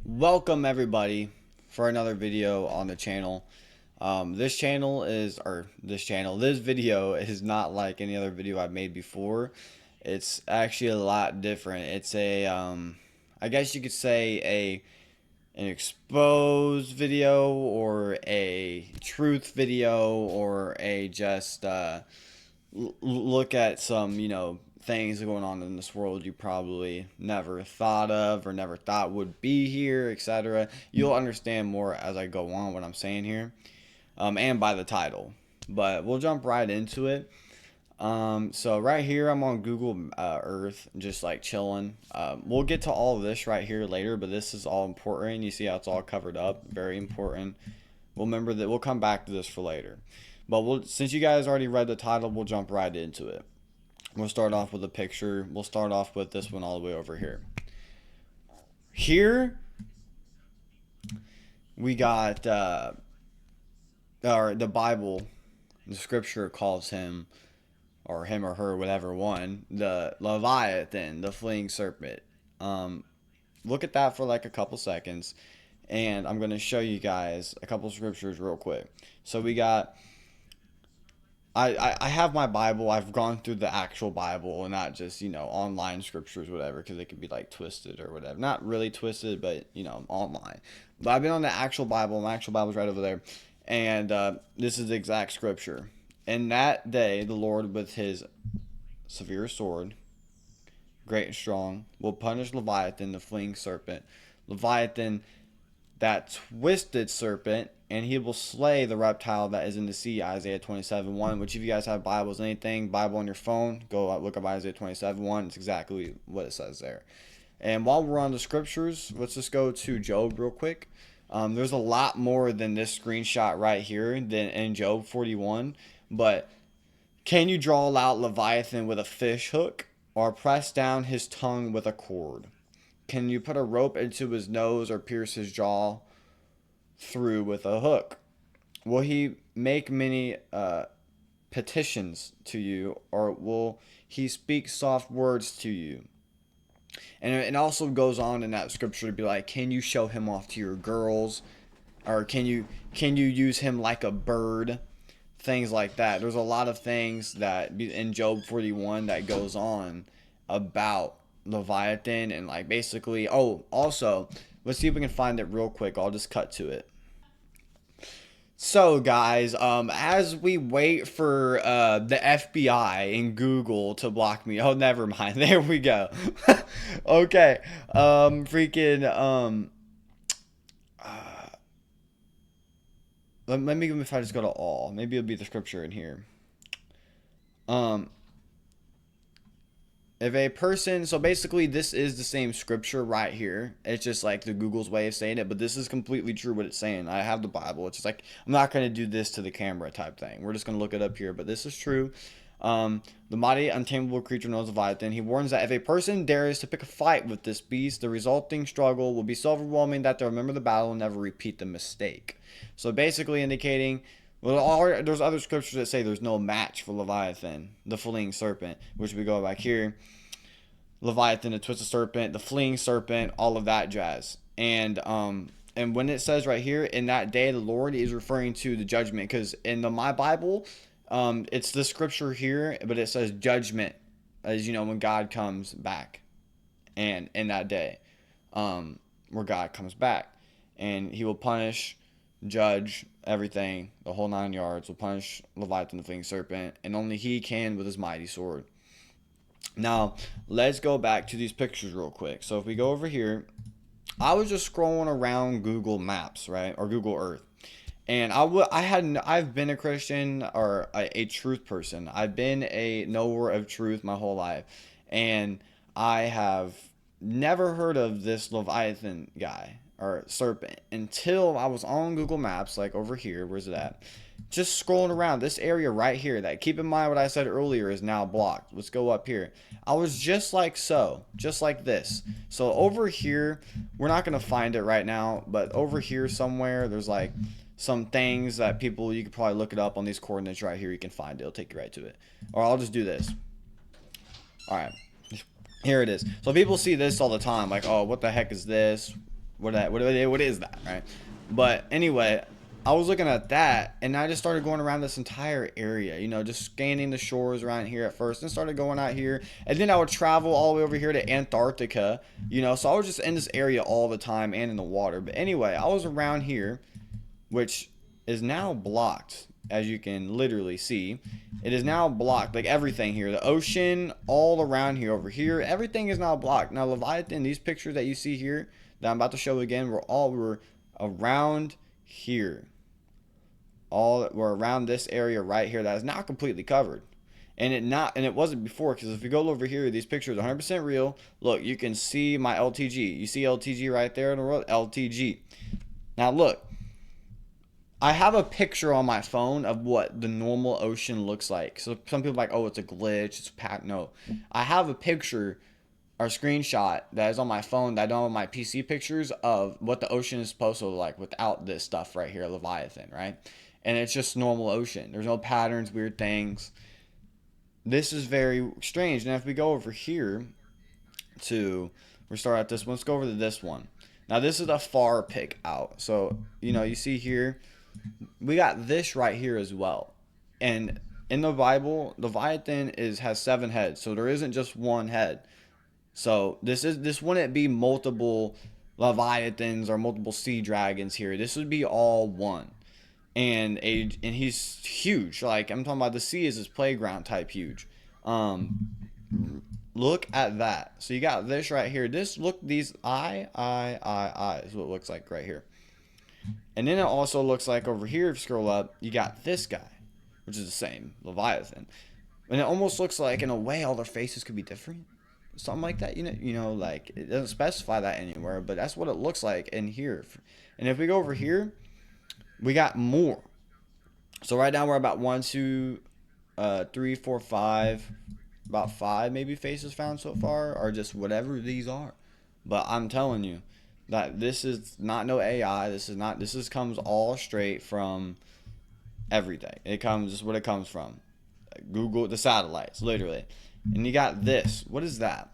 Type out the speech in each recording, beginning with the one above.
Welcome everybody for another video on the channel. This video is not like any other video I've made before. It's actually a lot different. It's I guess you could say an exposed video or a truth video or a just look at some, things going on in this world you probably never thought of or never thought would be here, etc. You'll understand more as I go on what I'm saying here, and by the title. But we'll jump right into it. So right here, I'm on Google Earth, just like chilling. We'll get to all of this right here later, but this is all important. You see how it's all covered up, very important. We'll remember that we'll come back to this for later. But since you guys already read the title, we'll jump right into it. We'll start off with a picture. We'll start off with this one all the way over here. Here, we got, or the Bible, the scripture calls him, or him or her, whatever one, the Leviathan, the fleeing serpent. Look at that for like a couple seconds, and I'm going to show you guys a couple scriptures real quick. So we got, I have my Bible. I've gone through the actual Bible and not just, online scriptures, whatever, because they could be like twisted or whatever. Not really twisted, but, online. But I've been on the actual Bible. My actual Bible's right over there. And this is the exact scripture. In that day, the Lord with his severe sword, great and strong, will punish Leviathan, the fleeing serpent. Leviathan, that twisted serpent, and he will slay the reptile that is in the sea. Isaiah 27:1. Which, if you guys have Bibles, anything, Bible on your phone, go look up Isaiah 27:1. It's exactly what it says there. And while we're on the scriptures, let's just go to Job real quick. There's a lot more than this screenshot right here than in Job 41. But can you draw out Leviathan with a fish hook, or press down his tongue with a cord? Can you put a rope into his nose or pierce his jaw through with a hook? Will he make many petitions to you, or will he speak soft words to you? And it also goes on in that scripture to be like, can you show him off to your girls, or can you use him like a bird? Things like that. There's a lot of things that in Job 41 that goes on about Leviathan, and like basically, oh, also, let's see if we can find it real quick. I'll just cut to it. So guys, as we wait for the FBI and Google to block me. Oh, never mind. There we go. Okay. Let me, if I just go to all, maybe it'll be the scripture in here. If a person, so basically this is the same scripture right here. It's just like the Google's way of saying it, but this is completely true what it's saying. I have the Bible. It's just like, I'm not going to do this to the camera type thing. We're just going to look it up here, but this is true. The mighty untamable creature knows Leviathan. He warns that if a person dares to pick a fight with this beast, the resulting struggle will be so overwhelming that they'll remember the battle and never repeat the mistake. So basically indicating, well, there's other scriptures that say there's no match for Leviathan, the fleeing serpent, which we go back here. Leviathan, the twisted serpent, the fleeing serpent, all of that jazz. And when it says right here, in that day, the Lord is referring to the judgment, because in my Bible, it's the scripture here, but it says judgment, as when God comes back, and in that day, where God comes back, and he will punish, judge everything, the whole 9 yards, will punish Leviathan, the fleeing serpent, and only he can with his mighty sword. Now, let's go back to these pictures real quick. So if we go over here, I was just scrolling around Google Maps, right, or Google Earth, and I've been a Christian, or a truth person. I've been a knower of truth my whole life, and I have never heard of this Leviathan guy or serpent until I was on Google Maps, like over here. Where's it at? Just scrolling around this area right here. That, keep in mind what I said earlier, is now blocked. Let's go up here. I was just like this. So over here, we're not gonna find it right now, but over here somewhere, there's like some things that you could probably look it up on these coordinates right here. You can find it. It'll take you right to it. Or I'll just do this. All right, here it is. So people see this all the time, like, oh, what the heck is this? what is that, right? But anyway, I was looking at that, and I just started going around this entire area, you know, just scanning the shores around here at first, and started going out here, and then I would travel all the way over here to Antarctica, you know, so I was just in this area all the time and in the water. But anyway, I was around here, which is now blocked, as you can literally see. It is now blocked, like everything here, the ocean all around here, over here, everything is now blocked. Now Leviathan, these pictures that you see here that I'm about to show again, were around here, all were around this area right here that is now completely covered. And it wasn't before, because if you go over here, these pictures are 100% real. Look, you can see my LTG. You see LTG right there in the road, LTG. Now look, I have a picture on my phone of what the normal ocean looks like. So some people are like, oh, it's a glitch, it's packed. No, I have a picture or screenshot that is on my phone that I don't have my PC pictures of what the ocean is supposed to look like without this stuff right here, Leviathan, right? And it's just normal ocean. There's no patterns, weird things. This is very strange. Now if we go over here to, we start at this one. Let's go over to this one. Now this is a far pick out. So, you know, you see here, we got this right here as well. And in the Bible, Leviathan has 7 heads. So there isn't just one head. So this wouldn't be multiple Leviathans or multiple sea dragons here. This would be all one. And he's huge. Like, I'm talking about, the sea is his playground type huge. Look at that. So you got this right here. These eye is what it looks like right here. And then it also looks like over here, if you scroll up, you got this guy, which is the same, Leviathan. And it almost looks like, in a way, all their faces could be different. Something like that, you know, like, it doesn't specify that anywhere, but that's what it looks like in here. And if we go over here, we got more. So right now we're about 1, 2, 3, 4, 5, about 5 maybe faces found so far, or just whatever these are. But I'm telling you that this is not no AI. This comes all straight from everything. This is what it comes from. Google, the satellites, literally. And you got this. What is that?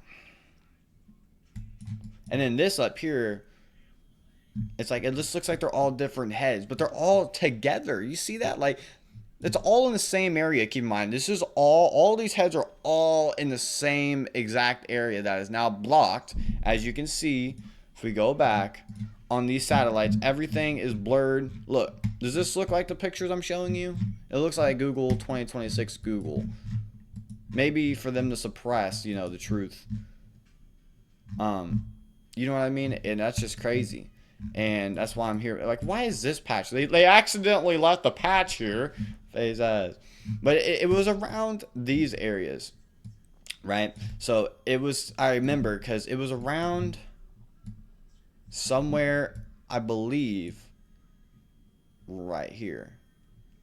And then this up here, it's like, it just looks like they're all different heads, but they're all together. You see that? Like, it's all in the same area. Keep in mind, this is all these heads are all in the same exact area that is now blocked. As you can see, if we go back on these satellites, everything is blurred. Look, does this look like the pictures I'm showing you? It looks like Google 2026 Google. Maybe for them to suppress, you know, the truth. You know what I mean? And that's just crazy. And that's why I'm here. Like, why is this patch? They accidentally left the patch here. But it was around these areas, right? So it was, I remember, because it was around somewhere, I believe, right here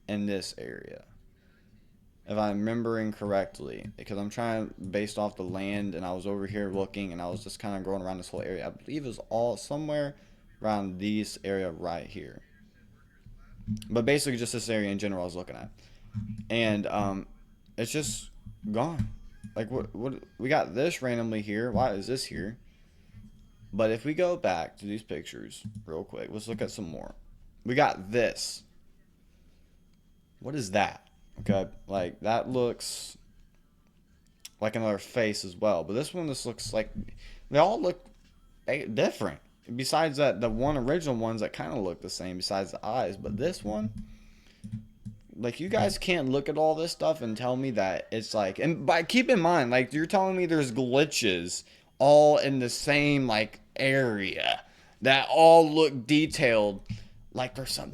in this area, if I'm remembering correctly, because I'm trying based off the land, and I was over here looking, and I was just kind of going around this whole area. I believe it was all somewhere around this area right here, but basically just this area in general I was looking at. And it's just gone. Like, what we got this randomly here. Why is this here? But if we go back to these pictures real quick, let's look at some more. We got this. What is that? Okay, like, that looks like another face as well. But this one just looks like, they all look different. Besides that, the one original ones that kind of look the same besides the eyes. But this one, like, you guys can't look at all this stuff and tell me that it's like, and by keep in mind, like, you're telling me there's glitches all in the same, like, area that all look detailed like there's some.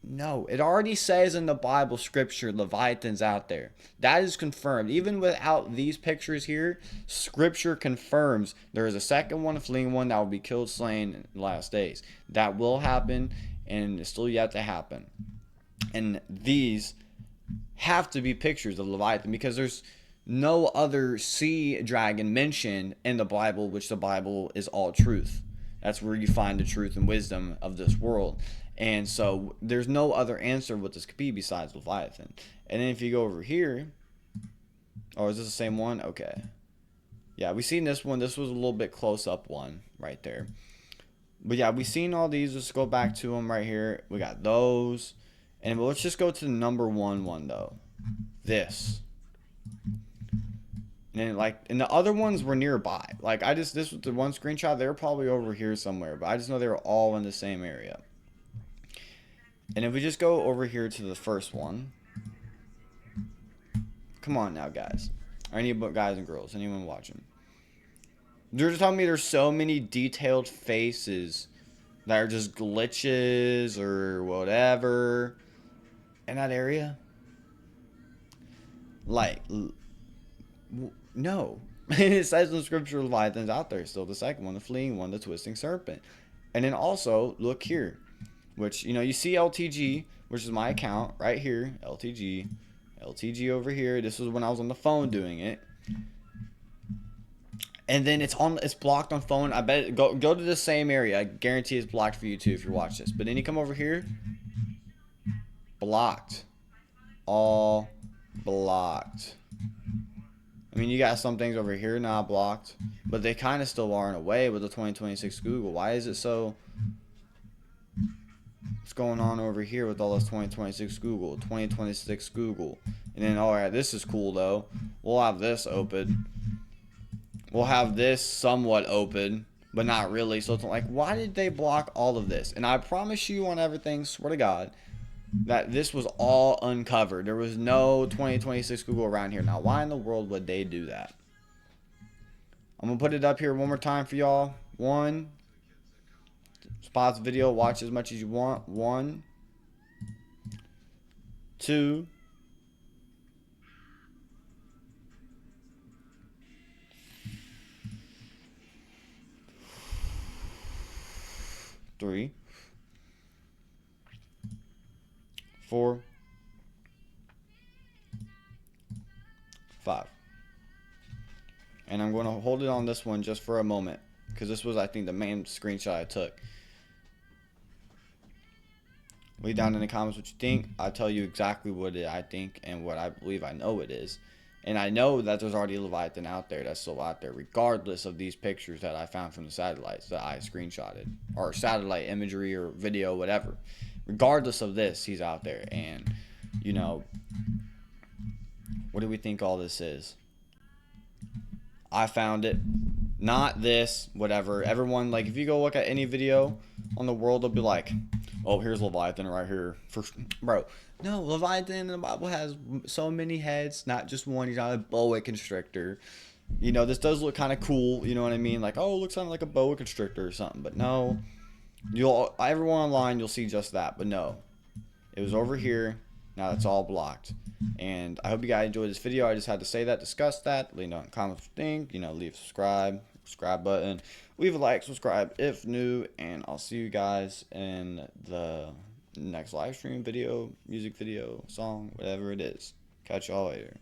No, it already says in the Bible scripture, Leviathan's out there. That is confirmed. Even without these pictures here, scripture confirms there is a second one, a fleeing one, that will be killed, slain in the last days. That will happen, and it's still yet to happen. And these have to be pictures of Leviathan, because there's no other sea dragon mentioned in the Bible, which the Bible is all truth. That's where you find the truth and wisdom of this world. And so there's no other answer what this could be besides Leviathan. And then if you go over here, oh, is this the same one? Okay. Yeah, we seen this one. This was a little bit close up one right there. But yeah, we seen all these. Let's go back to them right here. We got those. And let's just go to the number one though. This. And then, like, and the other ones were nearby. Like, this was the one screenshot. They were probably over here somewhere. But I just know they were all in the same area. And if we just go over here to the first one. Come on now, guys. Or any guys and girls. Anyone watching. They're just telling me there's so many detailed faces that are just glitches or whatever in that area. Like, no. It says in the scripture, Leviathan's out there still. The second one, the fleeing one, the twisting serpent. And then also, look here. Which, you know, you see LTG, which is my account right here. LTG. LTG over here. This was when I was on the phone doing it. And then it's blocked on phone. I bet go to the same area. I guarantee it's blocked for you too if you watch this. But then you come over here. Blocked. All blocked. I mean, you got some things over here not blocked, but they kind of still are in a way with the 2026 Google. Why is it so? What's going on over here with all this 2026 Google, 2026 Google? And then, all right, this is cool though. We'll have this open. We'll have this somewhat open, but not really. So it's like, why did they block all of this? And I promise you on everything, swear to God, that this was all uncovered. There was no 2026 Google around here. Now, why in the world would they do that? I'm going to put it up here one more time for y'all. 1. Pause the video. Watch as much as you want. 1. 2. 3. 4. 5. And I'm going to hold it on this one just for a moment, because this was, I think, the main screenshot I took. Leave down in the comments what you think. I'll tell you exactly what I think and what I believe I know it is. And I know that there's already a Leviathan out there that's still out there, regardless of these pictures that I found from the satellites that I screenshotted, or satellite imagery or video, whatever. Regardless of this, he's out there. And, you know, what do we think all this is? I found it. Not this, whatever. Everyone, like, if you go look at any video on the world, they'll be like, oh, here's Leviathan right here. Bro, no, Leviathan in the Bible has so many heads, not just one. He's not a boa constrictor. You know, this does look kind of cool. You know what I mean? Like, oh, it looks kind of like a boa constrictor or something. But no, everyone online, you'll see just that. But no, it was over here. Now it's all blocked. And I hope you guys enjoyed this video. I just had to say that, discuss that. Leave down in the comments what you think. You know, leave a subscribe button. Leave a like, subscribe if new. And I'll see you guys in the next live stream video, music video, song, whatever it is. Catch y'all later.